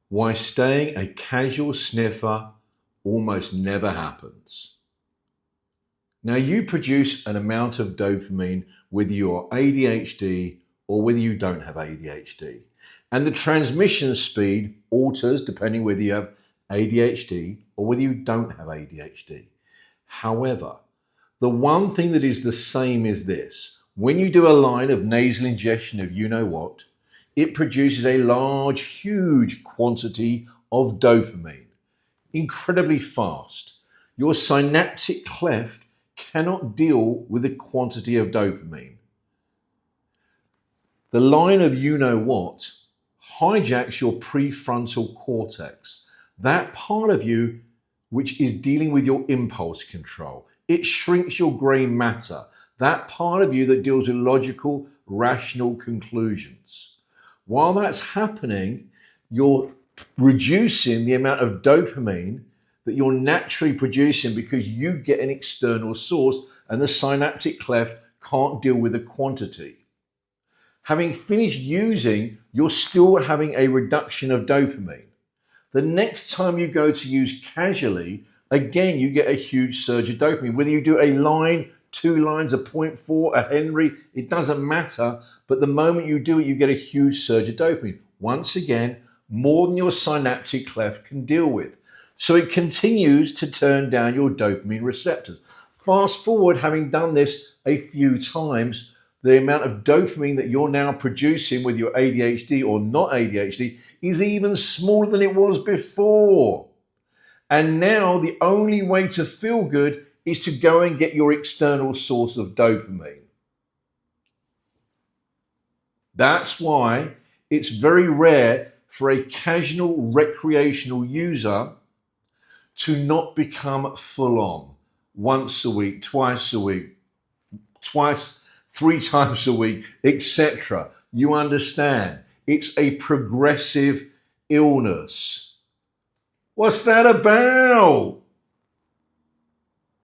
Why staying a casual sniffer almost never happens. Now, you produce an amount of dopamine whether you're ADHD or whether you don't have ADHD. And the transmission speed alters depending whether you have ADHD or whether you don't have ADHD. However, the one thing that is the same is this. When you do a line of nasal ingestion of you know what, it produces a large, huge quantity of dopamine, incredibly fast. Your synaptic cleft cannot deal with the quantity of dopamine. The line of you know what hijacks your prefrontal cortex, that part of you which is dealing with your impulse control. It shrinks your grey matter, that part of you that deals with logical, rational conclusions. While that's happening, you're reducing the amount of dopamine that you're naturally producing because you get an external source and the synaptic cleft can't deal with the quantity. Having finished using, you're still having a reduction of dopamine. The next time you go to use casually, again, you get a huge surge of dopamine. Whether you do a line, 2 lines, a 0.4, a Henry, it doesn't matter. But the moment you do it, you get a huge surge of dopamine. Once again, more than your synaptic cleft can deal with. So it continues to turn down your dopamine receptors. Fast forward, having done this a few times, the amount of dopamine that you're now producing with your ADHD or not ADHD is even smaller than it was before. And now the only way to feel good is to go and get your external source of dopamine. That's why it's very rare for a casual recreational user to not become full on once a week, twice a week, 3 times a week, etc. You understand? It's a progressive illness. What's that about?